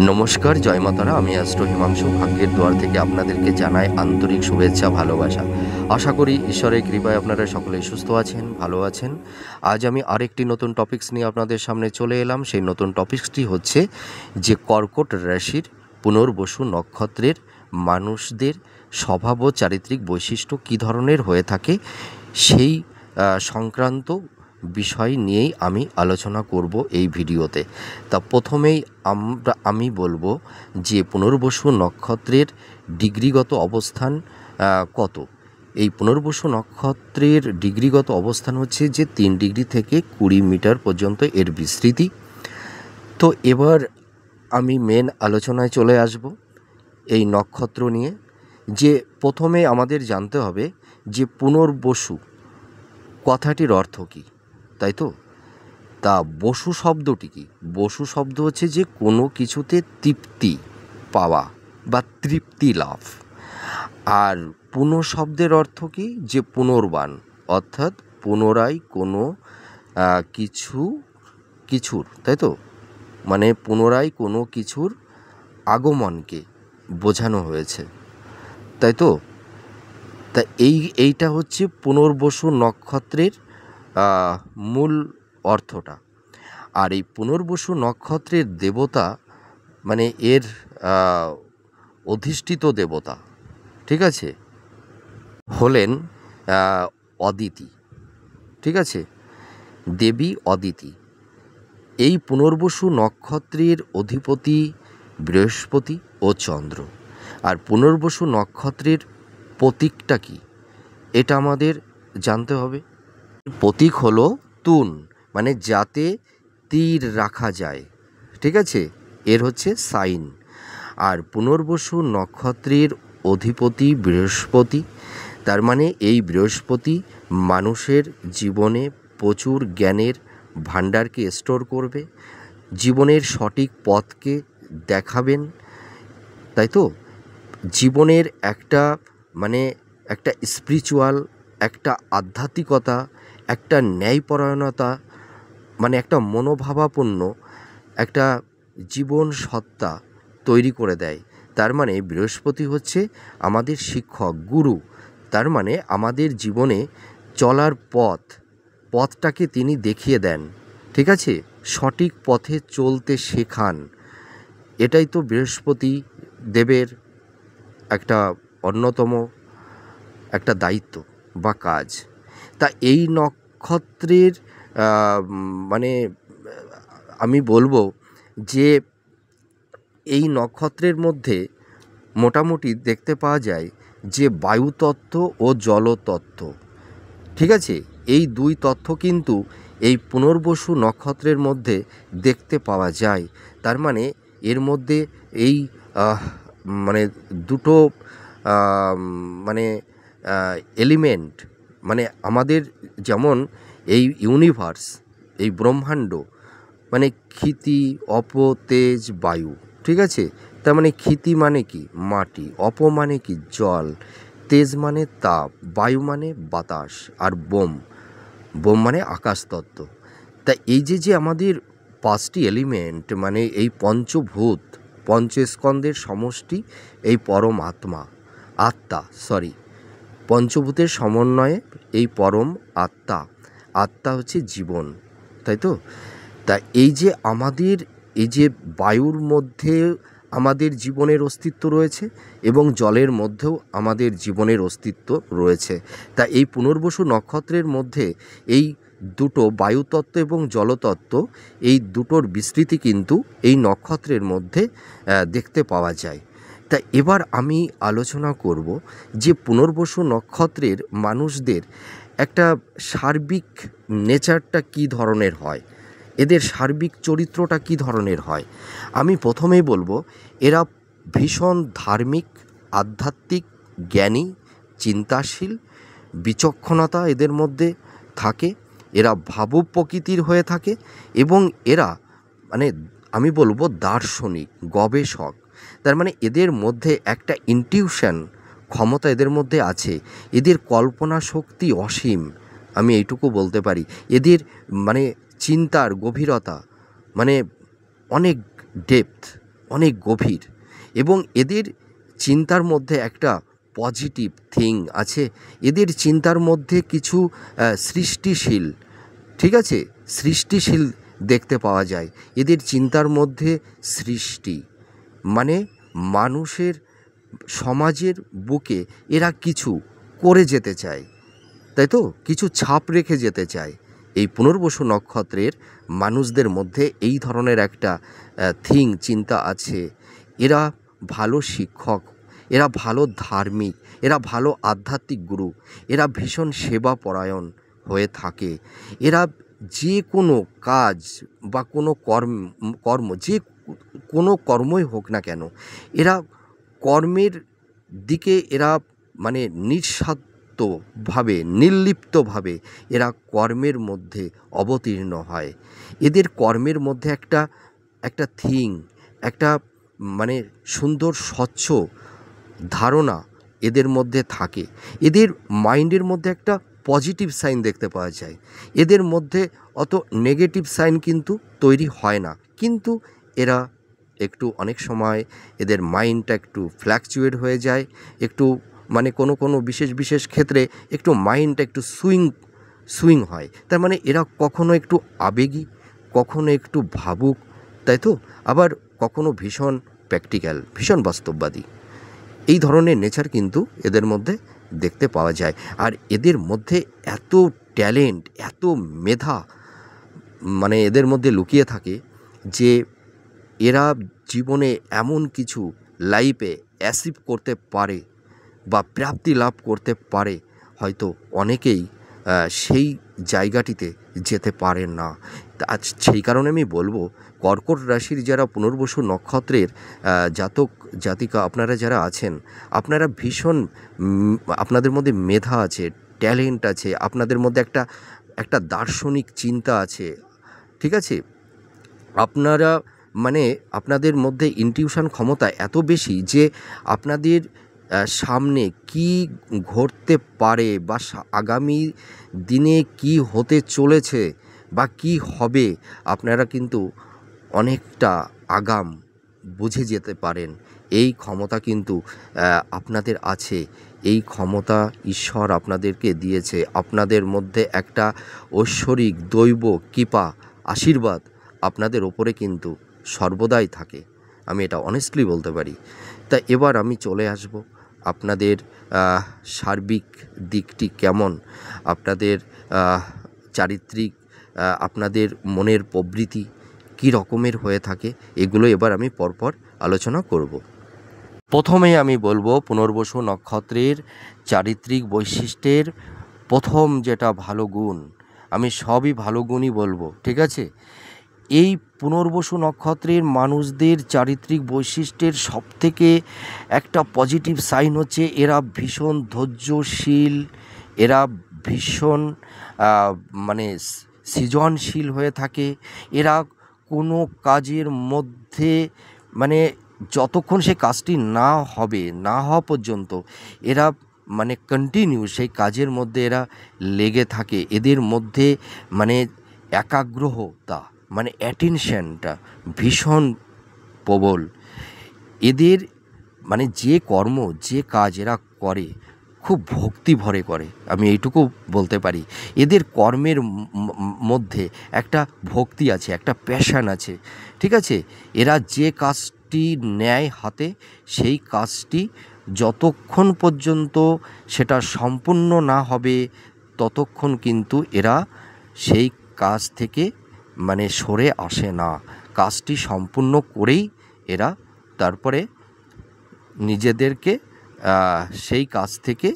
নমস্কার, জয় মাতারা। আমি অ্যাস্ট্রো হিমাংশু ভাগ্যের দুয়ার থেকে আপনাদেরকে জানাই আন্তরিক শুভেচ্ছা, ভালোবাসা। আশা করি ঈশ্বরের কৃপায় আপনারা সকলেই সুস্থ আছেন, ভালো আছেন। আজ আমি আরেকটি নতুন টপিকস নিয়ে আপনাদের সামনে চলে এলাম। সেই নতুন টপিকসটি হচ্ছে যে কর্কট রাশির পুনর্বসু নক্ষত্রের মানুষদের স্বভাব ও চারিত্রিক বৈশিষ্ট্য কী ধরনের হয়ে থাকে সেই সংক্রান্ত বিষয় নিয়েই আমি আলোচনা করব এই ভিডিওতে। তা প্রথমেই আমি বলবো যে পুনর্বসু নক্ষত্রের ডিগ্রিগত অবস্থান কত। এই পুনর্বসু নক্ষত্রের ডিগ্রিগত অবস্থান হচ্ছে যে 3 ডিগ্রি থেকে 20 মিটার পর্যন্ত এর বিস্তৃতি। তো এবার আমি মেন আলোচনায় চলে আসব এই নক্ষত্র নিয়ে। যে প্রথমে আমাদের জানতে হবে যে পুনর্বসু কথাটির অর্থ কী, তাই তো? তা বসু শব্দটি কি? বসু শব্দ হচ্ছে যে কোনো কিছুতে তৃপ্তি পাওয়া বা তৃপ্তি লাভ। আর পুনঃ শব্দের অর্থ কি? যে পুনর্বান, অর্থাৎ পুনরায় কোনো কিছুর, তাই তো? মানে পুনরায় কোনো কিছুর আগমনকে বোঝানো হয়েছে, তাই তো? তা এইটা হচ্ছে পুনর্বসু নক্ষত্রের মূল অর্থটা। আর এই পুনর্বসু নক্ষত্রের দেবতা মানে এর অধিষ্ঠিত দেবতা, ঠিক আছে, হলেন অদিতি, ঠিক আছে, দেবী অদিতি। এই পুনর্বসু নক্ষত্রের অধিপতি বৃহস্পতি ও চন্দ্র। আর পুনর্বসু নক্ষত্রের প্রতীকটা কি এটা আমাদের জানতে হবে। প্রতীক হলো তুন, মানে যাতে তীর রাখা যায়, ঠিক আছে, এর হচ্ছে সাইন। আর পুনর্বসু নক্ষত্রের অধিপতি বৃহস্পতি, তার মানে এই বৃহস্পতি মানুষের জীবনে প্রচুর জ্ঞানের ভাণ্ডারকে স্টোর করবে, জীবনের সঠিক পথকে দেখাবেন, তাই তো? জীবনের একটা মানে একটা স্পিরিচুয়াল, একটা আধ্যাত্মিকতা, একটা ন্যায়পরায়ণতা, মানে একটা মনোভাবাপন্ন একটা জীবন সত্তা তৈরি করে দেয়। তার মানে বৃহস্পতি হচ্ছে আমাদের শিক্ষক, গুরু। তার মানে আমাদের জীবনে চলার পথটাকে তিনি দেখিয়ে দেন, ঠিক আছে, সঠিক পথে চলতে শেখান। এটাই তো বৃহস্পতি দেবের একটা অন্যতম একটা দায়িত্ব বা কাজ। তা এই নক্ষত্রের মানে আমি বলবো যে এই নক্ষত্রের মধ্যে মোটামুটি দেখতে পাওয়া যায় যে বায়ুতত্ত্ব ও জলতত্ত্ব, ঠিক আছে, এই দুই তত্ত্ব কিন্তু এই পুনর্বসু নক্ষত্রের মধ্যে দেখতে পাওয়া যায়। তার মানে এর মধ্যে এই মানে দুটো মানে এলিমেন্ট, মানে আমাদের যেমন এই ইউনিভার্স, এই ব্রহ্মাণ্ড, মানে ক্ষিতি, অপ, তেজ, বায়ু, ঠিক আছে। তার মানে ক্ষিতি মানে কি? মাটি। অপ মানে কি? জল। তেজ মানে তাপ। বায়ু মানে বাতাস। আর বোম মানে আকাশতত্ত্ব। তা এই যে আমাদের 5টি এলিমেন্ট, মানে এই পঞ্চভূত, পঞ্চস্কন্দের সমষ্টি, এই পরম আত্মা, পঞ্চভূতের সমন্বয়ে এই পরম আত্মা হচ্ছে জীবন, তাই তো? তা এই যে আমাদের এই যে বায়ুর মধ্যে আমাদের জীবনের অস্তিত্ব রয়েছে এবং জলের মধ্যেও আমাদের জীবনের অস্তিত্ব রয়েছে। তা এই পুনর্বসু নক্ষত্রের মধ্যে এই দুটো বায়ুতত্ত্ব এবং জলতত্ত্ব, এই দুটোর বিস্তৃতি কিন্তু এই নক্ষত্রের মধ্যে দেখতে পাওয়া যায়। তা এবার আমি আলোচনা করব যে পুনর্বসু নক্ষত্রের মানুষদের একটা সার্বিক নেচারটা কী ধরনের হয়, এদের সার্বিক চরিত্রটা কী ধরনের হয়। আমি প্রথমেই বলবো এরা ভীষণ ধার্মিক, আধ্যাত্মিক, জ্ঞানী, চিন্তাশীল, বিচক্ষণতা এদের মধ্যে থাকে। এরা ভাবুক প্রকৃতির হয়ে থাকে এবং এরা মানে আমি বলবো দার্শনিক, গবেষক। তার মানে এদের মধ্যে একটা ইনটিউশন ক্ষমতা এদের মধ্যে আছে। এদের কল্পনা শক্তি অসীম, আমি এইটুকু বলতে পারি। এদের মানে চিন্তার গভীরতা মানে অনেক ডেপথ, অনেক গভীর, এবং এদের চিন্তার মধ্যে একটা পজিটিভ থিং আছে। এদের চিন্তার মধ্যে কিছু সৃষ্টিশীল, ঠিক আছে, সৃষ্টিশীল দেখতে পাওয়া যায়। এদের চিন্তার মধ্যে সৃষ্টি, মানে মানুষের সমাজের বুকে এরা কিছু করে যেতে চায়, তাই তো, কিছু ছাপ রেখে যেতে চায়। এই পুনর্বসু নক্ষত্রের মানুষদের মধ্যে এই ধরনের একটা চিন্তা আছে। এরা ভালো শিক্ষক, এরা ভালো ধার্মিক, এরা ভালো আধ্যাত্মিক গুরু, এরা ভীষণ সেবা পরায়ণ হয়ে থাকে। এরা যে কোনো কাজ বা কোনো কর্ম যে কোনো কর্মই হোক না কেন, এরা কর্মের দিকে এরা মানে নিঃস্বার্থভাবে, নির্লিপ্তভাবে এরা কর্মের মধ্যে অবতীর্ণ হয়। এদের কর্মের মধ্যে একটা একটা মানে সুন্দর স্বচ্ছ ধারণা এদের মধ্যে থাকে। এদের মাইন্ডের মধ্যে একটা পজিটিভ সাইন দেখতে পাওয়া যায়। এদের মধ্যে অত নেগেটিভ সাইন কিন্তু তৈরি হয় না, কিন্তু এরা একটু অনেক সময় এদের মাইন্ডটা একটু ফ্ল্যাকচুয়েট হয়ে যায়, একটু মানে কোনো বিশেষ ক্ষেত্রে একটু মাইন্ডটা একটু সুইং হয়। তার মানে এরা কখনো একটু আবেগী, কখনো একটু ভাবুক, তাই তো, আবার কখনো ভীষণ প্র্যাকটিক্যাল, ভীষণ বাস্তববাদী। এই ধরনের নেচার কিন্তু এদের মধ্যে দেখতে পাওয়া যায়। আর এদের মধ্যে এত ট্যালেন্ট, এত মেধা মানে এদের মধ্যে লুকিয়ে থাকে যে এরা জীবনে এমন কিছু লাইফে অ্যাচিভ করতে পারে বা প্রাপ্তি লাভ করতে পারে, হয়তো অনেকেই সেই জায়গাটিতে যেতে পারে না। সেই কারণে আমি বলবো, কর্কট রাশির যারা পুনর্বসু নক্ষত্রের জাতক জাতিকা আপনারা যারা আছেন, আপনারা ভীষণ আপনাদের মধ্যে মেধা আছে, ট্যালেন্ট আছে, আপনাদের মধ্যে একটা দার্শনিক চিন্তা আছে, ঠিক আছে। আপনারা মানে আপনাদের মধ্যে ইনটিউশন ক্ষমতা এত বেশি যে আপনাদের সামনে কি ঘটতে পারে বা আগামী দিনে কি হতে চলেছে বা কি হবে, আপনারা কিন্তু অনেকটা আগাম বুঝে যেতে পারেন। এই ক্ষমতা কিন্তু আপনাদের আছে। এই ক্ষমতা ঈশ্বর আপনাদেরকে দিয়েছে। আপনাদের মধ্যে একটা ঐশ্বরিক দৈব কৃপা, আশীর্বাদ আপনাদের ওপরে কিন্তু সর্বদাই থাকে। আমি এটা অনেস্টলি বলতে পারি। তা এবার আমি চলে আসব আপনাদের সার্বিক দিকটি কেমন, আপনাদের চারিত্রিক, আপনাদের মনের প্রবৃত্তি কী রকমের হয়ে থাকে, এগুলো এবার আমি পরপর আলোচনা করব। প্রথমেই আমি বলবো পুনর্বসু নক্ষত্রের চারিত্রিক বৈশিষ্ট্যের প্রথম যেটা ভালো গুণ, আমি সবই ভালো গুণই বলবো, ঠিক আছে। এই পুনর্বসু নক্ষত্রের মানুষদের চারিত্রিক বৈশিষ্ট্যের সবথেকে একটা পজিটিভ সাইন হচ্ছে এরা ভীষণ ধৈর্যশীল, এরা ভীষণ মানে সৃজনশীল হয়ে থাকে। এরা কোনো কাজের মধ্যে মানে যতক্ষণ সে কাজটি না হওয়া পর্যন্ত এরা মানে কন্টিনিউ সেই কাজের মধ্যে এরা লেগে থাকে। এদের মধ্যে মানে একাগ্রতা মানে অ্যাটেনশনটা ভীষণ প্রবল। এদের মানে যে কর্ম, যে কাজ এরা করে খুব ভক্তি ভরে করে, আমি এইটুকু বলতে পারি। এদের কর্মের মধ্যে একটা ভক্তি আছে, একটা প্যাশন আছে, ঠিক আছে। এরা যে কাজটি নেয় হাতে, সেই কাজটি যতক্ষণ পর্যন্ত সেটা সম্পূর্ণ না হবে ততক্ষণ কিন্তু এরা সেই কাজ থেকে মানে সরে আসে না। কাজটি সম্পূর্ণ করেই এরা তারপরে নিজেদেরকে সেই কাজ থেকে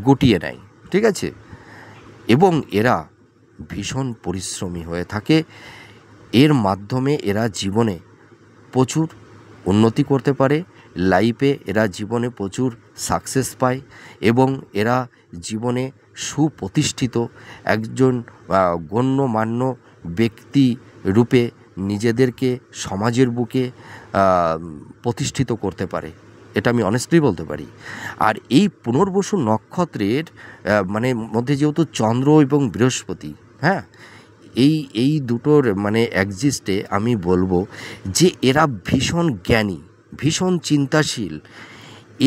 গুটিয়ে নেয়, ঠিক আছে। এবং এরা ভীষণ পরিশ্রমী হয়ে থাকে। এর মাধ্যমে এরা জীবনে প্রচুর উন্নতি করতে পারে, লাইফে এরা জীবনে প্রচুর সাকসেস পায় এবং এরা জীবনে সুপ্রতিষ্ঠিত একজন গণ্যমান্য ব্যক্তি রূপে নিজেদেরকে সমাজের বুকে প্রতিষ্ঠিত করতে পারে, এটা আমি অনেস্টলি বলতে পারি। আর এই পুনর্বসু নক্ষত্রের মানে মধ্যে যেহেতু চন্দ্র এবং বৃহস্পতি, হ্যাঁ, এই এই দুটোর মানে এক্সিস্টে আমি বলবো যে এরা ভীষণ জ্ঞানী, ভীষণ চিন্তাশীল।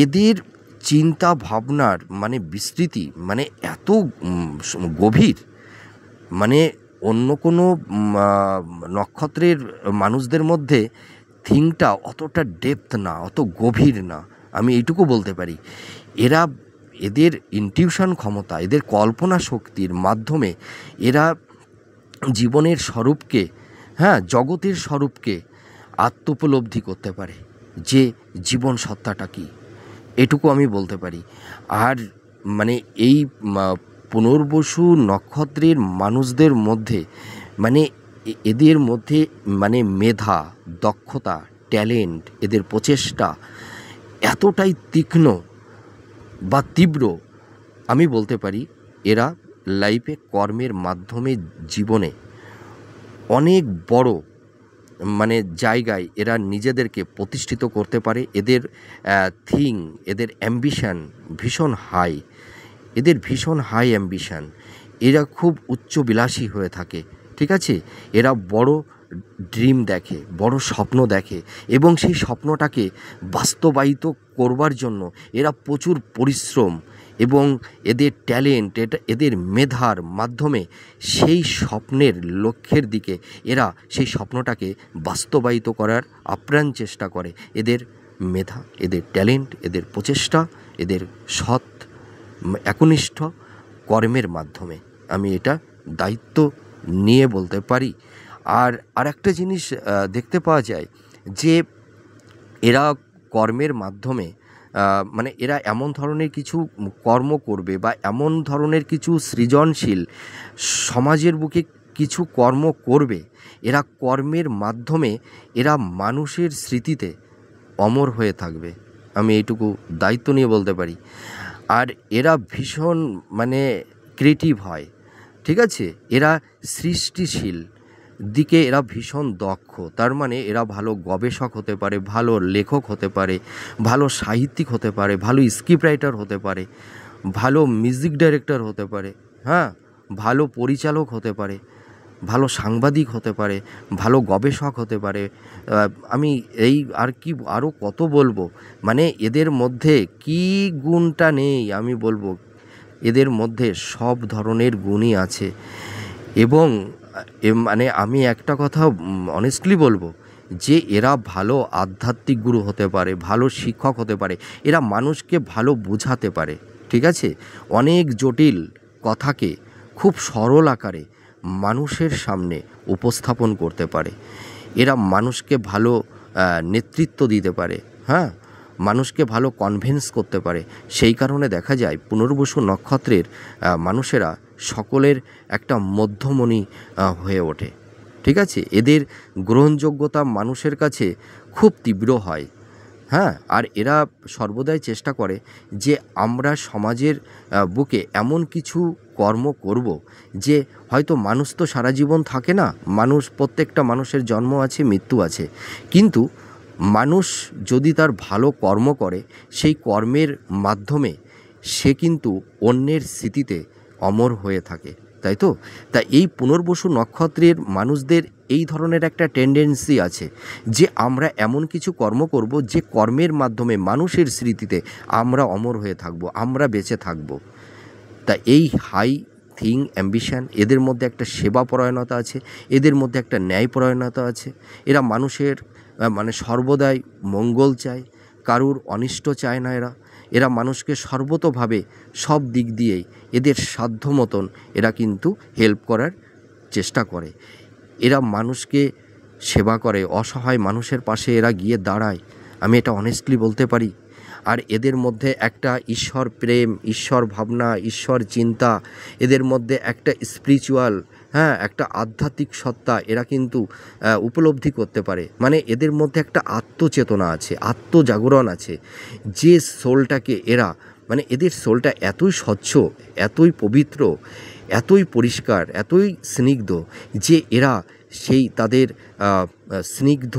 এদের চিন্তা ভাবনার মানে বিস্তৃতি মানে এত গভীর, মানে অন্য কোনো নক্ষত্রের মানুষদের মধ্যে থিংকটা অতটা ডেপথ না, অত গভীর না, আমি এইটুকু বলতে পারি। এরা এদের ইনটিউশন ক্ষমতা, এদের কল্পনা শক্তির মাধ্যমে এরা জীবনের স্বরূপকে, হ্যাঁ, জগতের স্বরূপকে আত্মোপলব্ধি করতে পারে যে জীবন সত্তাটা কী, এটুকু আমি বলতে পারি। আর মানে এই পুনর্বসু নক্ষত্রের মানুষদের মধ্যে মানে এদের মধ্যে মানে মেধা, দক্ষতা, ট্যালেন্ট, এদের প্রচেষ্টা এতটাই তীক্ষ্ণ বা তীব্র, আমি বলতে পারি এরা লাইফে কর্মের মাধ্যমে জীবনে অনেক বড় মানে জায়গায় এরা নিজেদেরকে প্রতিষ্ঠিত করতে পারে। এদের এদের অ্যাম্বিশান ভীষণ হাই, এদের ভীষণ হাই অ্যাম্বিশান। এরা খুব উচ্চবিলাসী হয়ে থাকে, ঠিক আছে? এরা বড় ড্রিম দেখে, বড় স্বপ্ন দেখে, এবং সেই স্বপ্নটাকে বাস্তবায়িত করবার জন্য এরা প্রচুর পরিশ্রম এবং এদের ট্যালেন্ট, এদের মেধার মাধ্যমে সেই স্বপ্নের লক্ষ্যের দিকে এরা সেই স্বপ্নটাকে বাস্তবায়িত করার আপ্রাণ চেষ্টা করে। এদের মেধা, এদের ট্যালেন্ট, এদের প্রচেষ্টা, এদের সৎ একনিষ্ঠ কর্মের মাধ্যমে, আমি এটা দায়িত্ব নিয়ে বলতে পারি। আর একটা জিনিস দেখতে পাওয়া যায় যে এরা কর্মের মাধ্যমে মানে এরা এমন ধরনের কিছু কর্ম করবে বা এমন ধরনের কিছু সৃজনশীল সমাজের বুকে কিছু কর্ম করবে, এরা কর্মের মাধ্যমে এরা মানুষের স্মৃতিতে অমর হয়ে থাকবে, আমি এইটুকু দায়িত্ব নিয়ে বলতে পারি। আর এরা ভীষণ মানে ক্রিয়েটিভ হয়, ঠিক আছে? এরা সৃষ্টিশীল দিকে এরা ভীষণ দক্ষ, তার মানে এরা ভালো গবেষক হতে পারে, ভালো লেখক হতে পারে, ভালো সাহিত্যিক হতে পারে, ভালো স্ক্রিপ্ট রাইটার হতে পারে, ভালো মিউজিক ডাইরেক্টর হতে পারে, হ্যাঁ, ভালো পরিচালক হতে পারে, ভালো সাংবাদিক হতে পারে, ভালো গবেষক হতে পারে। আমি এই আর কি আরও কত বলবো, মানে এদের মধ্যে কী গুণটা নেই আমি বলবো, এদের মধ্যে সব ধরনের গুণই আছে। এবং মানে আমি একটা কথা অনেস্টলি বলবো যে এরা ভালো আধ্যাত্মিক গুরু হতে পারে, ভালো শিক্ষক হতে পারে, এরা মানুষকে ভালো বোঝাতে পারে, ঠিক আছে? অনেক জটিল কথাকে খুব সরল আকারে মানুষের সামনে উপস্থাপন করতে পারে। এরা মানুষকে ভালো নেতৃত্ব দিতে পারে, হ্যাঁ, মানুষকে ভালো কনভিন্স করতে পারে। সেই কারণে দেখা যায় পুনর্বসু নক্ষত্রের মানুষেরা সকলের একটা মধ্যমণি হয়ে ওঠে, ঠিক আছে? এদের গ্রহণযোগ্যতা মানুষের কাছে খুব তীব্র হয়, হ্যাঁ। আর এরা সর্বদাই চেষ্টা করে যে আমরা সমাজের বুকে এমন কিছু কর্ম করব যে হয়তো মানুষ তো সারা জীবন থাকে না, মানুষ, প্রত্যেকটা মানুষের জন্ম আছে, মৃত্যু আছে, কিন্তু মানুষ যদি তার ভালো কর্ম করে সেই কর্মের মাধ্যমে সে কিন্তু অন্যের স্মৃতিতে অমর হয়ে থাকে, তাই তো? তা এই পুনর্বসু নক্ষত্রের মানুষদের এই ধরনের একটা টেন্ডেন্সি আছে যে আমরা এমন কিছু কর্ম করব যে কর্মের মাধ্যমে মানুষের স্মৃতিতে আমরা অমর হয়ে থাকব, আমরা বেঁচে থাকব। তা এই হাই অ্যাম্বিশান, এদের মধ্যে একটা সেবাপরায়ণতা আছে, এদের মধ্যে একটা ন্যায়পরায়ণতা আছে। এরা মানুষের মানে সর্বদাই মঙ্গল চায়, কারুর অনিষ্ট চায় না। এরা মানুষকে সর্বতোভাবে সব দিক দিয়েই এদের সাধ্য মতন এরা কিন্তু হেল্প করার চেষ্টা করে। এরা মানুষকে সেবা করে, অসহায় মানুষের পাশে এরা গিয়ে দাঁড়ায়, আমি এটা অনেস্টলি বলতে পারি। আর এদের মধ্যে একটা ঈশ্বর প্রেম, ঈশ্বর ভাবনা, ঈশ্বর চিন্তা, এদের মধ্যে একটা স্পিরিচুয়াল, হ্যাঁ, একটা আধ্যাত্মিক সত্তা এরা কিন্তু উপলব্ধি করতে পারে। মানে এদের মধ্যে একটা আত্মচেতনা আছে, আত্মজাগরণ আছে, যে সোলটাকে এরা, মানে এদের সোলটা এতই স্বচ্ছ, এতই পবিত্র, এতই পরিষ্কার, এতই স্নিগ্ধ যে এরা সেই তাদের স্নিগ্ধ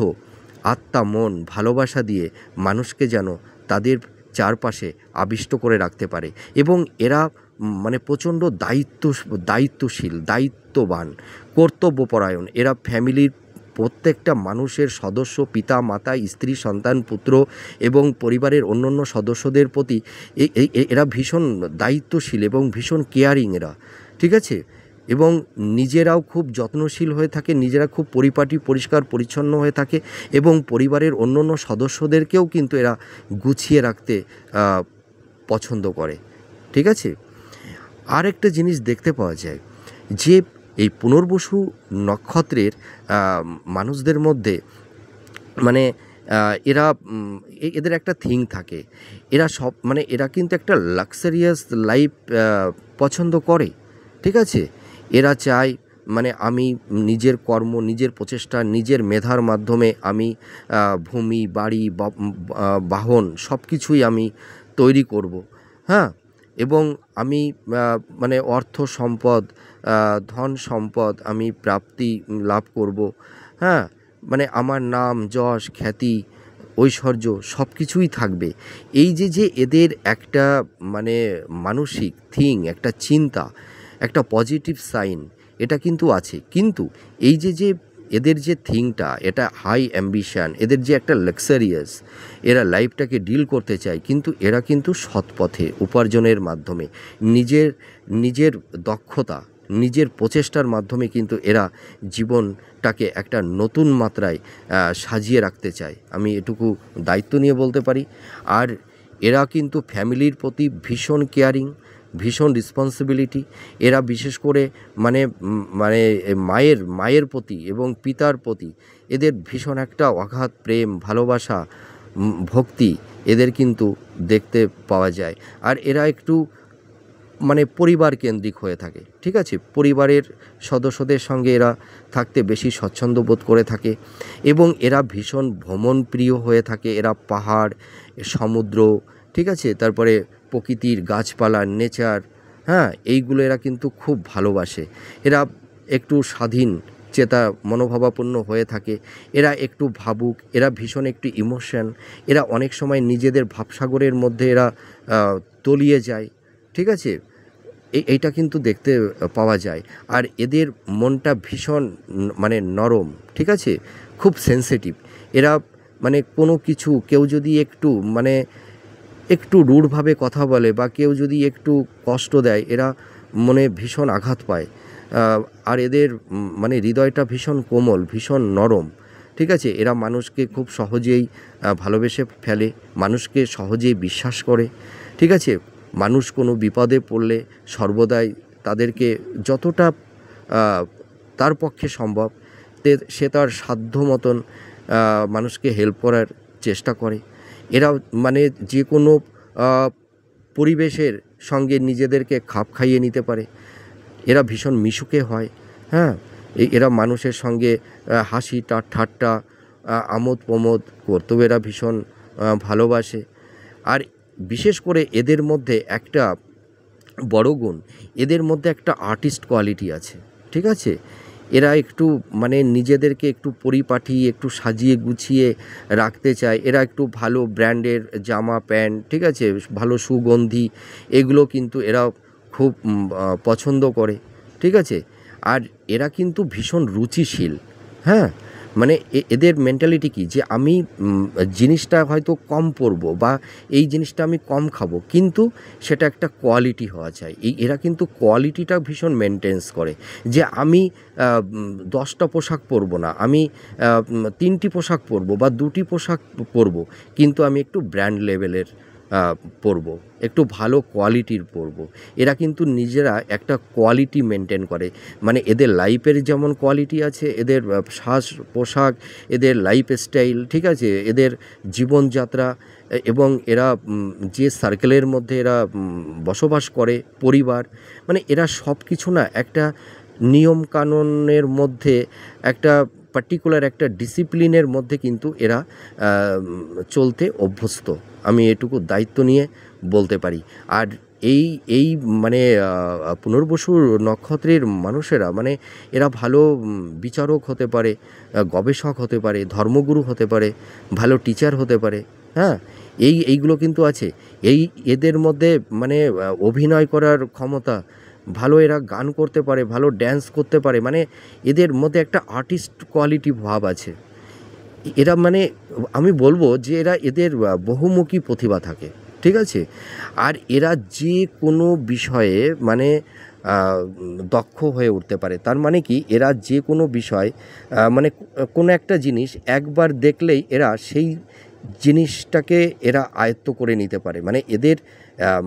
আত্মা, মন, ভালোবাসা দিয়ে মানুষকে যেন তাদের চারপাশে আবিষ্ট করে রাখতে পারে। এবং এরা মানে প্রচণ্ড দায়িত্বশীল, দায়িত্ববান, কর্তব্যপরায়ণ। এরা ফ্যামিলির প্রত্যেকটা মানুষের সদস্য, পিতা মাতা, স্ত্রী, সন্তান, পুত্র এবং পরিবারের অন্যান্য সদস্যদের প্রতি এরা ভীষণ দায়িত্বশীল এবং ভীষণ কেয়ারিং এরা, ঠিক আছে? এবং নিজেরাও খুব যত্নশীল হয়ে থাকে, নিজেরা খুব পরিপাটি, পরিষ্কার পরিচ্ছন্ন হয়ে থাকে এবং পরিবারের অন্যান্য সদস্যদেরকেও কিন্তু এরা গুছিয়ে রাখতে পছন্দ করে, ঠিক আছে? আর একটা জিনিস দেখতে পাওয়া যায় যে এই পুনর্বসু নক্ষত্রের মানুষদের মধ্যে মানে এরা এদের একটা থিং থাকে, এরা সব মানে এরা কিন্তু একটা লাক্সারিয়াস লাইফ পছন্দ করে, ঠিক আছে? এরা চায় মানে আমি নিজের কর্ম, নিজের প্রচেষ্টা, নিজের মেধার মাধ্যমে আমি ভূমি, বাড়ি, বাহন সব কিছুই আমি তৈরি করব, হ্যাঁ? এবং আমি মানে অর্থ সম্পদ, ধন সম্পদ আমি প্রাপ্তি লাভ করব, হ্যাঁ? মানে আমার নাম, যশ, খ্যাতি, ঐশ্বর্য সব কিছুই থাকবে। এই যে এদের একটা মানে মানসিক থিং, একটা চিন্তা, একটা পজিটিভ সাইন এটা কিন্তু আছে। কিন্তু এই যে এদের যে থিংটা, এটা হাই অ্যাম্বিশান, এদের যে একটা লাক্সারিয়াস, এরা লাইফটাকে ডিল করতে চায়, কিন্তু এরা কিন্তু সৎ পথে উপার্জনের মাধ্যমে নিজের দক্ষতা, নিজের প্রচেষ্টার মাধ্যমে কিন্তু এরা জীবনটাকে একটা নতুন মাত্রায় সাজিয়ে রাখতে চায়, আমি এটুকু দায়িত্ব নিয়ে বলতে পারি। আর এরা কিন্তু ফ্যামিলির প্রতি ভীষণ কেয়ারিং, ভীষণ রেসপন্সিবিলিটি। এরা বিশেষ করে মানে মানে মায়ের প্রতি এবং পিতার প্রতি এদের ভীষণ একটা অগাধ প্রেম, ভালোবাসা, ভক্তি এদের কিন্তু দেখতে পাওয়া যায়। আর এরা একটু মানে পরিবার কেন্দ্রিক হয়ে থাকে, ঠিক আছে? পরিবারের সদস্যদের সঙ্গে এরা থাকতে বেশি স্বচ্ছন্দ বোধ করে থাকে এবং এরা ভীষণ ভ্রমণপ্রিয় হয়ে থাকে। এরা পাহাড়, সমুদ্র, ঠিক আছে, তারপরে প্রকৃতির গাছপালা, নেচার, হ্যাঁ, এইগুলো এরা কিন্তু খুব ভালোবাসে। এরা একটু স্বাধীন চেতা মনোভাবাপন্ন হয়ে থাকে। এরা একটু ভাবুক, এরা ভীষণ একটু ইমোশন, এরা অনেক সময় নিজেদের ভাবসাগরের মধ্যে এরা তলিয়ে যায়, ঠিক আছে? এইটা কিন্তু দেখতে পাওয়া যায়। আর এদের মনটা ভীষণ মানে নরম, ঠিক আছে, খুব সেনসিটিভ। এরা মানে কোনো কিছু কেউ যদি একটু রূঢ়ভাবে কথা বলে বা কেউ যদি একটু কষ্ট দেয়, এরা মনে ভীষণ আঘাত পায়। আর এদের মানে হৃদয়টা ভীষণ কোমল, ভীষণ নরম, ঠিক আছে? এরা মানুষকে খুব সহজেই ভালোবেসে ফেলে, মানুষকে সহজেই বিশ্বাস করে, ঠিক আছে? মানুষ কোনো বিপদে পড়লে সর্বদাই তাদেরকে যতটা তার পক্ষে সম্ভব সে তার সাধ্য মতন মানুষকে হেল্প করার চেষ্টা করে। এরা মানে যে কোনো পরিবেশের সঙ্গে নিজেদেরকে খাপ খাইয়ে নিতে পারে। এরা ভীষণ মিশুকে হয়, হ্যাঁ? এরা মানুষের সঙ্গে হাসি ঠাট্টা, আমোদ প্রমোদ করতেও এরা ভীষণ ভালোবাসে। আর বিশেষ করে এদের মধ্যে একটা বড় গুণ, এদের মধ্যে একটা আর্টিস্ট কোয়ালিটি আছে, ঠিক আছে? এরা একটু মানে নিজেদেরকে একটু পরিপাটি, একটু সাজিয়ে গুছিয়ে রাখতে চায়। এরা একটু ভালো ব্র্যান্ডের জামা প্যান্ট, ঠিক আছে, ভালো সুগন্ধি, এগুলো কিন্তু এরা খুব পছন্দ করে, ঠিক আছে? আর এরা কিন্তু ভীষণ রুচিশীল, হ্যাঁ? মানে এদের মেন্টালিটি কী, যে আমি জিনিসটা হয়তো কম পরবো বা এই জিনিসটা আমি কম খাবো, কিন্তু সেটা একটা কোয়ালিটি হওয়া চাই। এরা কিন্তু কোয়ালিটিটা ভীষণ মেনটেন্স করে, যে আমি 10টা পোশাক পরবো না, আমি 3টি পোশাক পরবো বা 2টি পোশাক পরবো, কিন্তু আমি একটু ব্র্যান্ড লেভেলের পরবো, একটু ভালো কোয়ালিটির পরবো। এরা কিন্তু নিজেরা একটা কোয়ালিটি মেনটেন করে। মানে এদের লাইফের যেমন কোয়ালিটি আছে, এদের সাজ পোশাক, এদের লাইফস্টাইল, ঠিক আছে, এদের জীবনযাত্রা, এবং এরা যে সার্কেলের মধ্যে এরা বসবাস করে, পরিবার, মানে এরা সব কিছু না একটা নিয়মকানুনের মধ্যে, একটা পার্টিকুলার একটা ডিসিপ্লিনের মধ্যে কিন্তু এরা চলতে অভ্যস্ত, আমি এটুকু দায়িত্ব নিয়ে বলতে পারি। আর এই মানে পুনর্বসু নক্ষত্রের মানুষেরা মানে এরা ভালো বিচারক হতে পারে, গবেষক হতে পারে, ধর্মগুরু হতে পারে, ভালো টিচার হতে পারে, হ্যাঁ, এইগুলো কিন্তু আছে। এদের মধ্যে মানে অভিনয় করার ক্ষমতা, ভালো এরা গান করতে পারে, ভালো ড্যান্স করতে পারে, মানে এদের মধ্যে একটা আর্টিস্ট কোয়ালিটি ভাব আছে। এরা মানে আমি বলব যে এদের বহুমুখী প্রতিভা থাকে, ঠিক আছে? আর এরা যে কোনো বিষয়ে মানে দক্ষ হয়ে উঠতে পারে। তার মানে কি, এরা যে কোনো বিষয় মানে কোনো একটা জিনিস একবার দেখলেই এরা সেই জিনিসটাকে এরা আয়ত্ত করে নিতে পারে। মানে এদের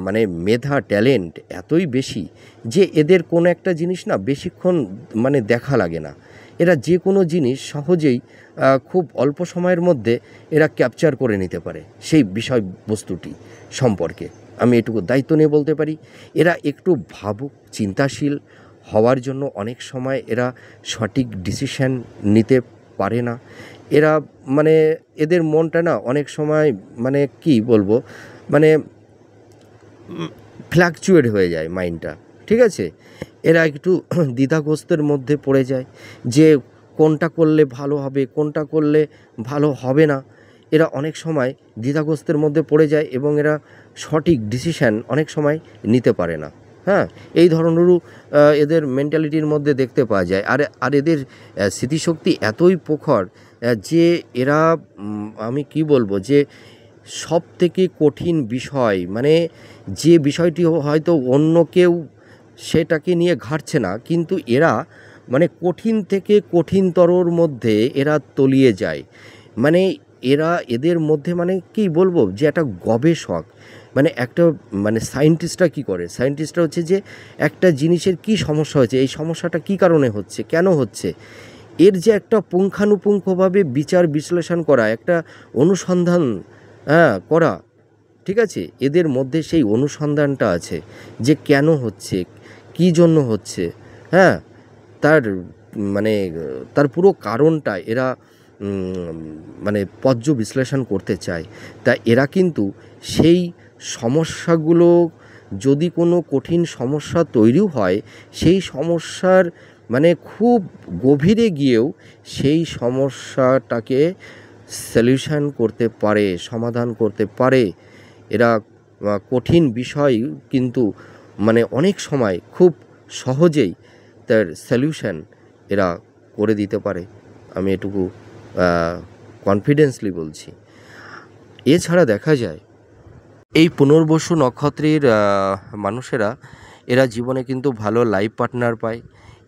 মানে মেধা, ট্যালেন্ট এতই বেশি যে এদের কোনো একটা জিনিস না বেশিক্ষণ মানে দেখা লাগে না। এরা যে কোনো জিনিস সহজেই খুব অল্প সময়ের মধ্যে এরা ক্যাপচার করে নিতে পারে সেই বিষয়বস্তুটি সম্পর্কে। আমি এটুকু দায়িত্ব নিয়ে বলতে পারি। এরা একটু ভাবুক, চিন্তাশীল হওয়ার জন্য অনেক সময় এরা সঠিক ডিসিশন নিতে পারে না। এরা মানে এদের মনটা না অনেক সময় মানে কি বলবো, মানে ফ্ল্যাকচুয়েট হয়ে যায় মাইন্ডটা, ঠিক আছে? এরা একটু দ্বিধাগ্রস্তের মধ্যে পড়ে যায় যে কোনটা করলে ভালো হবে, কোনটা করলে ভালো হবে না। এরা অনেক সময় দ্বিধাগ্রস্তের মধ্যে পড়ে যায় এবং এরা সঠিক ডিসিশন অনেক সময় নিতে পারে না। হ্যাঁ, এই ধরনেরও এদের মেন্টালিটির মধ্যে দেখতে পাওয়া যায়। আর এদের স্মৃতিশক্তি এতই প্রখর যে এরা আমি কি বলবো যে সবথেকে কঠিন বিষয়, মানে যে বিষয়টি হয়তো অন্য কেউ সেটাকে নিয়ে ঘাঁটছে না, কিন্তু এরা মানে কঠিন থেকে কঠিনতরর মধ্যে এরা তলিয়ে যায়। মানে এদের মধ্যে মানে কি বলবো যে একটা গবেষক, মানে একটা মানে সায়েন্টিস্টরা কী করে, সায়েন্টিস্টরা হচ্ছে যে একটা জিনিসের কী সমস্যা হয়েছে, এই সমস্যাটা কী কারণে হচ্ছে, কেন হচ্ছে, এর যে একটা পুঙ্খানুপুঙ্খভাবে বিচার বিশ্লেষণ করা, একটা অনুসন্ধান করা, ঠিক আছে? এদের মধ্যে সেই অনুসন্ধানটা আছে যে কেন হচ্ছে, কী জন্য হচ্ছে, হ্যাঁ? তার মানে তার পুরো কারণটা এরা মানে পর্যবেক্ষণ করতে চায়। তা এরা কিন্তু সেই সমস্যাগুলো, যদি কোনো কঠিন সমস্যা তৈরিও হয়, সেই সমস্যার মানে খুব গভীরে গিয়েও সেই সমস্যাটাকে সলিউশন করতে পারে, সমাধান করতে পারে। এরা কঠিন বিষয় কিন্তু মানে অনেক সময় খুব সহজেই তার সলিউশন এরা করে দিতে পারে। আমি এটুকু কনফিডেন্সলি বলছি। এছাড়া দেখা যায় এই পুনর্বসু নক্ষত্রের মানুষেরা এরা জীবনে কিন্তু ভালো লাইফ পার্টনার পায়।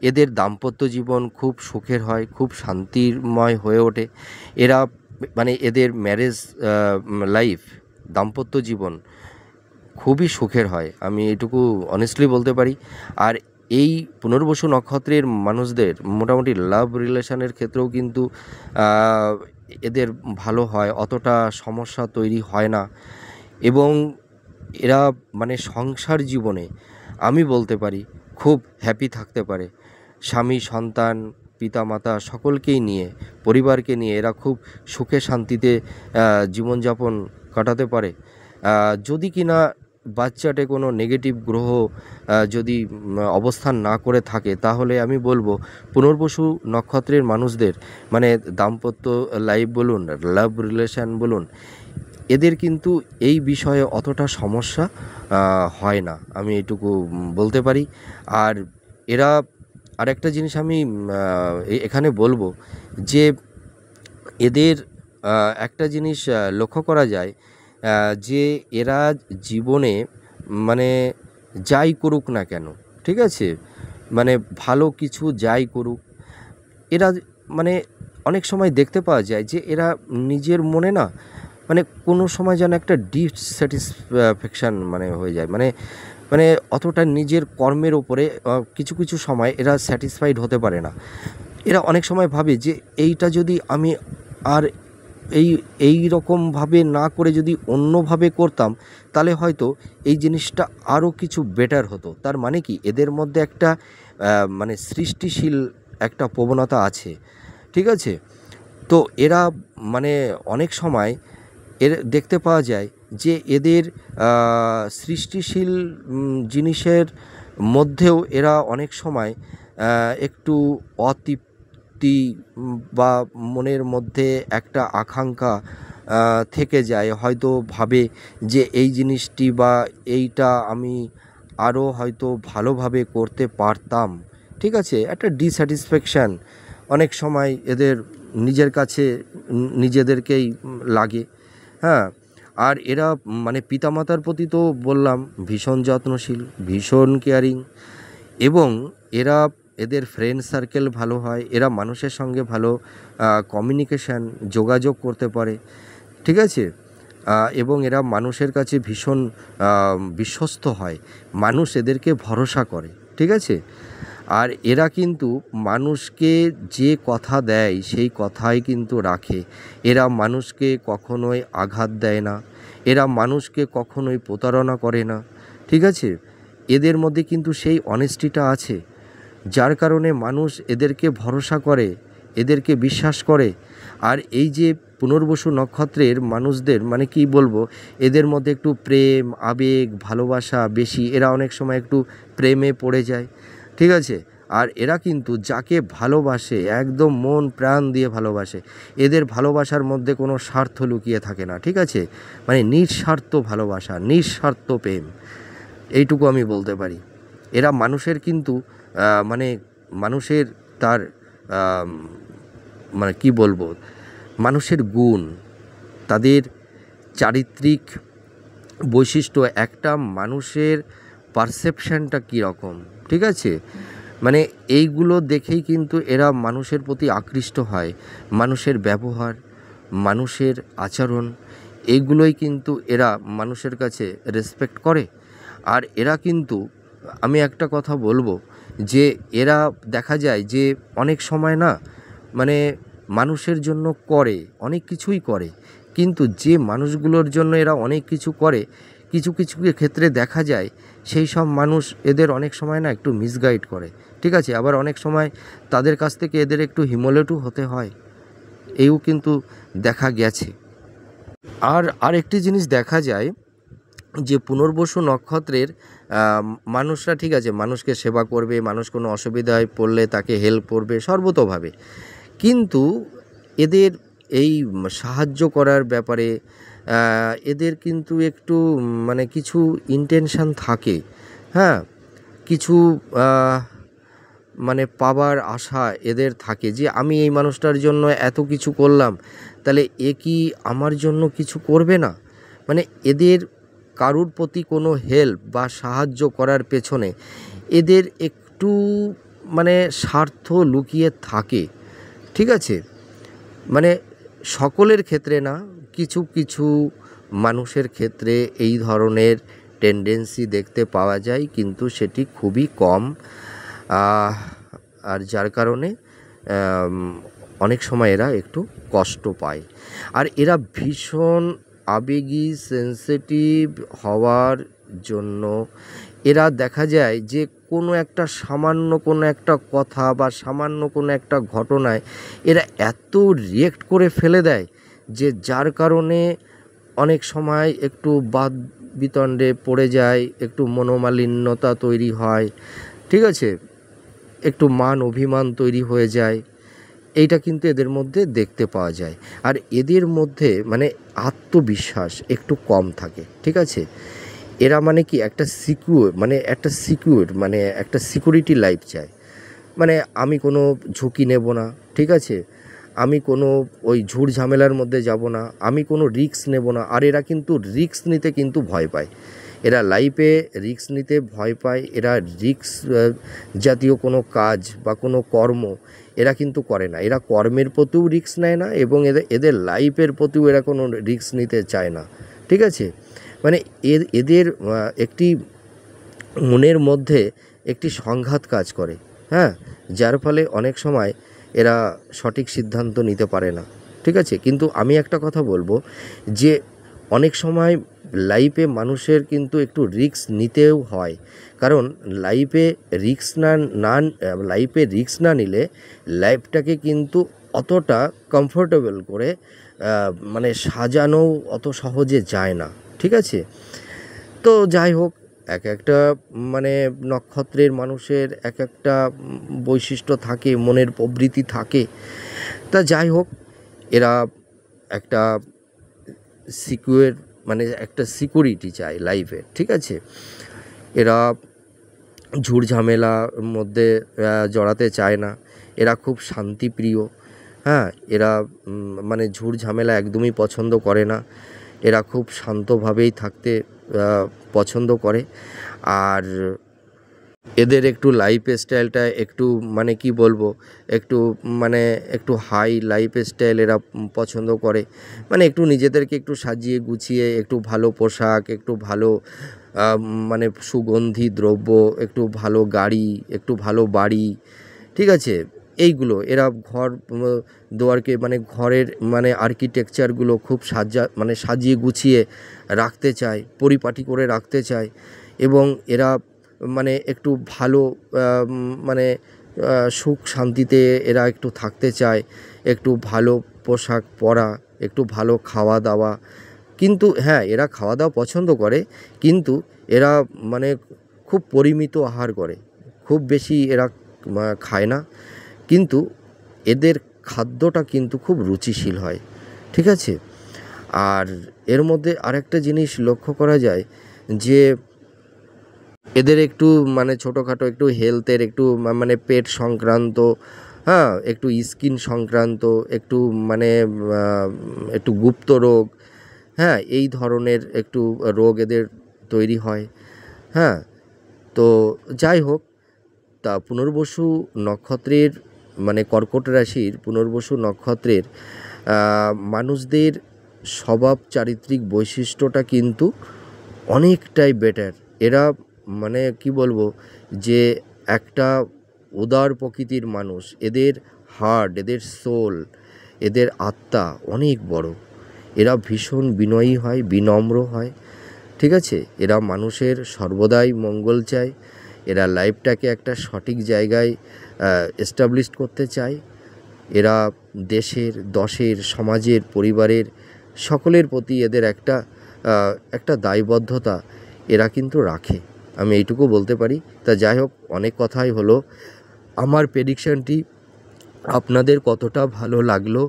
এদের দাম্পত্য জীবন খুব সুখের হয়, খুব শান্তিময় হয়ে ওঠে। এরা মানে এদের ম্যারেজ লাইফ, দাম্পত্য জীবন খুবই সুখের হয়, আমি এটুকু অনেস্টলি বলতে পারি। আর এই পুনর্বসু নক্ষত্রের মানুষদের মোটামুটি লাভ রিলেশনের ক্ষেত্রেও কিন্তু এদের ভালো হয়, অতটা সমস্যা তৈরি হয় না। এবং এরা মানে সংসার জীবনে আমি বলতে পারি খুব হ্যাপি থাকতে পারে। স্বামী, সন্তান, পিতামাতা সকলকেই নিয়ে, পরিবারকে নিয়ে এরা খুব সুখে শান্তিতে জীবনযাপন কাটাতে পারে। যদি কিনা বাচ্চাটে কোনো নেগেটিভ গ্রহ যদি অবস্থান না করে থাকে, তাহলে আমি বলবো পুনর্বসু নক্ষত্রের মানুষদের মানে দাম্পত্য লাইফ বলুন, লাভ রিলেশন বলুন, এদের কিন্তু এই বিষয়ে অতটা সমস্যা হয় না, আমি এটুকু বলতে পারি। আর এরা আরেকটা জিনিস আমি এখানে বলবো যে এদের একটা জিনিস লক্ষ্য করা যায় যে এরা জীবনে মানে যাই করুক না কেন, ঠিক আছে? মানে ভালো কিছু যাই করুক, এরা মানে অনেক সময় দেখতে পাওয়া যায় যে এরা নিজের মনে না মানে কোনো সময় যেন একটা ডিসস্যাটিসফ্যাকশান মানে হয়ে যায়, মানে মানে অতটা নিজের কর্মের ওপরে কিছু কিছু সময় এরা স্যাটিসফাইড হতে পারে না। এরা অনেক সময় ভাবে যে এইটা যদি আমি আর এই রকমভাবে না করে যদি অন্যভাবে করতাম, তাহলে হয়তো এই জিনিসটা আরও কিছু বেটার হতো। তার মানে কি, এদের মধ্যে একটা মানে সৃষ্টিশীল একটা প্রবণতা আছে, ঠিক আছে? তো এরা মানে অনেক সময় দেখতে পাওয়া যায় যে এদের সৃষ্টিশীল জিনিসের মধ্যেও এরা অনেক সময় একটু অতৃপ্তি বা মনের মধ্যে একটা আকাঙ্ক্ষা থেকে যায়, হয়তো ভাবে যে এই জিনিসটি বা এইটা আমি আরও হয়তো ভালোভাবে করতে পারতাম। ঠিক আছে, একটা ডিস্যাটিসফ্যাকশান অনেক সময় এদের নিজের কাছে নিজেদেরকেই লাগে। হ্যাঁ, আর এরা মানে পিতামাতার প্রতি তো বললাম ভীষণ যত্নশীল, ভীষণ কেয়ারিং, এবং এরা এদের ফ্রেন্ড সার্কেল ভালো হয়, এরা মানুষের সঙ্গে ভালো কমিউনিকেশান যোগাযোগ করতে পারে। ঠিক আছে, এবং এরা মানুষের কাছে ভীষণ বিশ্বস্ত হয়, মানুষ এদেরকে ভরসা করে। ঠিক আছে, আর এরা কিন্তু মানুষকে যে কথা দেয় সেই কথাই কিন্তু রাখে। এরা মানুষকে কখনোই আঘাত দেয় না, এরা মানুষকে কখনোই প্রতারণা করে না। ঠিক আছে, এদের মধ্যে কিন্তু সেই অনেস্টিটা আছে, যার কারণে মানুষ এদেরকে ভরসা করে, এদেরকে বিশ্বাস করে। আর এই যে পুনর্বসু নক্ষত্রের মানুষদের মানে কি বলবো, এদের মধ্যে একটু প্রেম, আবেগ, ভালোবাসা বেশি, এরা অনেক সময় একটু প্রেমে পড়ে যায়। ঠিক আছে, আর এরা কিন্তু যাকে ভালোবাসে একদম মন প্রাণ দিয়ে ভালোবাসে, এদের ভালোবাসার মধ্যে কোনো স্বার্থ লুকিয়ে থাকে না। ঠিক আছে, মানে নিঃস্বার্থ ভালোবাসা, নিঃস্বার্থ প্রেম, এইটুকু আমি বলতে পারি। এরা মানুষের কিন্তু মানে মানুষের তার মানে কি বলবো, মানুষের গুণ, তাদের চারিত্রিক বৈশিষ্ট্য, একটা মানুষের পারসেপশানটা কীরকম। ঠিক আছে, মানে এইগুলো দেখেই কিন্তু এরা মানুষের প্রতি আকৃষ্ট হয়। মানুষের ব্যবহার, মানুষের আচরণ, এইগুলোই কিন্তু এরা মানুষের কাছে রেসপেক্ট করে। আর এরা কিন্তু, আমি একটা কথা বলবো, যে এরা দেখা যায় যে অনেক সময় না মানে মানুষের জন্য করে, অনেক কিছুই করে, কিন্তু যে মানুষগুলোর জন্য এরা অনেক কিছু করে, কিছু কিছু ক্ষেত্রে দেখা যায় সেই সব মানুষ এদের অনেক সময় না একটু মিসগাইড করে। ঠিক আছে, আবার অনেক সময় তাদের কাছ থেকে এদের একটু হিমোলেটও হতে হয়, এও কিন্তু দেখা গেছে। আর আরেকটি জিনিস দেখা যায় যে পুনর্বসু নক্ষত্রের মানুষরা, ঠিক আছে, মানুষকে সেবা করবে, মানুষ কোনো অসুবিধায় পড়লে তাকে হেল্প করবে সর্বতোভাবে, কিন্তু এদের এই সাহায্য করার ব্যাপারে এদের কিন্তু একটু মানে কিছু ইন্টেনশান থাকে। হ্যাঁ, কিছু মানে পাবার আশা এদের থাকে, যে আমি এই মানুষটার জন্য এত কিছু করলাম, তাহলে এ কি আমার জন্য কিছু করবে না। মানে এদের কারুর প্রতি কোনো হেল্প বা সাহায্য করার পেছনে এদের একটু মানে স্বার্থ লুকিয়ে থাকে। ঠিক আছে, মানে সকলের ক্ষেত্রে না, কিছু কিছু মানুষের ক্ষেত্রে এই ধরনের টেন্ডেন্সি দেখতে পাওয়া যায়, কিন্তু সেটি খুবই কম। আর যার কারণে অনেক সময় এরা একটু কষ্ট পায়। আর এরা ভীষণ আবেগী, সেন্সিটিভ হওয়ার জন্য এরা দেখা যায় যে কোনো একটা সামান্য কোনো একটা কথা বা সামান্য কোনো একটা ঘটনায় এরা এত রিয়েক্ট করে ফেলে দেয়, যে যার কারণে অনেক সময় একটু বাদ বিতণ্ডে পড়ে যায়, একটু মনোমালিন্যতা তৈরি হয়। ঠিক আছে, একটু মান অভিমান তৈরি হয়ে যায়, এইটা কিন্তু এদের মধ্যে দেখতে পাওয়া যায়। আর এদের মধ্যে মানে আত্মবিশ্বাস একটু কম থাকে। ঠিক আছে, এরা মানে কি একটা সিকিউর মানে একটা সিকিউরিটি লাইফ চায়, মানে আমি কোনো ঝুঁকি নেব না। ঠিক আছে, আমি কোনো ওই ঝুট ঝামেলার মধ্যে যাব না, আমি কোনো রিস্ক নেব না। আর এরা কিন্তু রিস্ক নিতে কিন্তু ভয় পায়, এরা লাইফে রিস্ক নিতে ভয় পায়। এরা রিস্ক জাতীয় কোনো কাজ বা কোনো কর্ম এরা কিন্তু করে না, এরা কর্মের প্রতিও রিস্ক নেয় না, এবং এদের লাইফের প্রতিও এরা কোনো রিস্ক নিতে চায় না। ঠিক আছে, মানে এদের একটি মনের মধ্যে একটি সংঘাত কাজ করে। হ্যাঁ, যার ফলে অনেক সময় এরা সঠিক সিদ্ধান্ত নিতে পারে না। ঠিক আছে, কিন্তু আমি একটা কথা বলবো, যে অনেক সময় লাইফে মানুষের কিন্তু একটু রিস্ক নিতেও হয়, কারণ লাইফে রিস্ক না নিলে লাইফটাকে কিন্তু অতটা কমফোর্টেবল করে মানে সাজানো অত সহজে যায় না। ঠিক আছে, তো যাই হোক, এক একটা মানে নক্ষত্রের মানুষের এক একটা বৈশিষ্ট্য থাকে, মনের প্রবৃত্তি থাকে। তা যাই হোক, এরা একটা সিকিউর, মানে একটা সিকিউরিটি চায় লাইফে, ঠিক আছে। এরা ঝুট ঝামেলার মধ্যে জড়াতে চায় না, এরা খুব শান্তিপ্রিয়। হ্যাঁ, এরা মানে ঝুট ঝামেলা একদমই পছন্দ করে না, এরা খুব শান্তভাবেই থাকতে পছন্দ করে। আর এদের একটু লাইফ স্টাইলটা একটু মানে কি বলবো, একটু মানে একটু হাই লাইফ স্টাইল এরা পছন্দ করে, মানে একটু নিজেদেরকে একটু সাজিয়ে গুছিয়ে, একটু ভালো পোশাক, একটু ভালো মানে সুগন্ধি দ্রব্য, একটু ভালো গাড়ি, একটু ভালো বাড়ি, ঠিক আছে। এইগুলো এরা ঘর দুয়ারকে মানে ঘরের মানে আর্কিটেকচারগুলো খুব মানে সাজিয়ে গুছিয়ে রাখতে চায়, পরিপাটি করে রাখতে চায়। এবং এরা মানে একটু ভালো মানে সুখ শান্তিতে এরা একটু থাকতে চায়, একটু ভালো পোশাক পরা, একটু ভালো খাওয়া দাওয়া। কিন্তু হ্যাঁ, এরা খাওয়া দাওয়া পছন্দ করে, কিন্তু এরা মানে খুব পরিমিত আহার করে, খুব বেশি এরা খায় না। কিন্তু এদের খাদ্যটা কিন্তু খুব রুচিশীল হয়, ঠিক আছে। আর এর মধ্যে আরেকটা জিনিস লক্ষ্য করা যায় যে এদের একটু মানে ছোটোখাটো একটু হেলথের একটু মানে পেট সংক্রান্ত, হ্যাঁ, একটু স্কিন সংক্রান্ত, একটু মানে একটু গুপ্ত রোগ, হ্যাঁ, এই ধরনের একটু রোগ এদের তৈরি হয়। হ্যাঁ, তো যাই হোক, তা পুনর্বসু নক্ষত্রের মানে কর্কট রাশির পুনর্বসু নক্ষত্রের মানুষদের স্বভাব চারিত্রিক বৈশিষ্ট্যটা কিন্তু অনেকটাই বেটার। এরা মানে কি বলবো, যে একটা উদার প্রকৃতির মানুষ। এদের হার্ট, এদের সোল, এদের আত্মা অনেক বড়। এরা ভীষণ বিনয়ী হয়, বিনম্র হয়, ঠিক আছে। এরা মানুষের সর্বদাই মঙ্গল চায়, এরা লাইফটাকে একটা সঠিক জায়গায় এস্টাবলিশ করতে চায়। এরা দেশের, দশের, সমাজের, পরিবারের সকলের প্রতি এদের একটা দায়বদ্ধতা এরা কিন্তু রাখে, আমি এইটুকু বলতে পারি। তা যাই হোক, অনেক কথাই হলো। আমার প্রেডিকশানটি আপনাদের কতটা ভালো লাগলো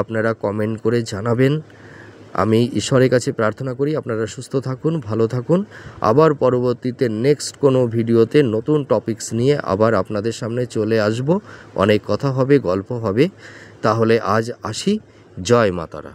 আপনারা কমেন্ট করে জানাবেন। আমি ঈশ্বরের কাছে প্রার্থনা করি আপনারা সুস্থ থাকুন, ভালো থাকুন। আবার পরবর্তীতে নেক্সট কোনো ভিডিওতে নতুন টপিকস নিয়ে আবার আপনাদের সামনে চলে আসব। অনেক কথা হবে, গল্প হবে। তাহলে আজ আসি। জয় মাতারা।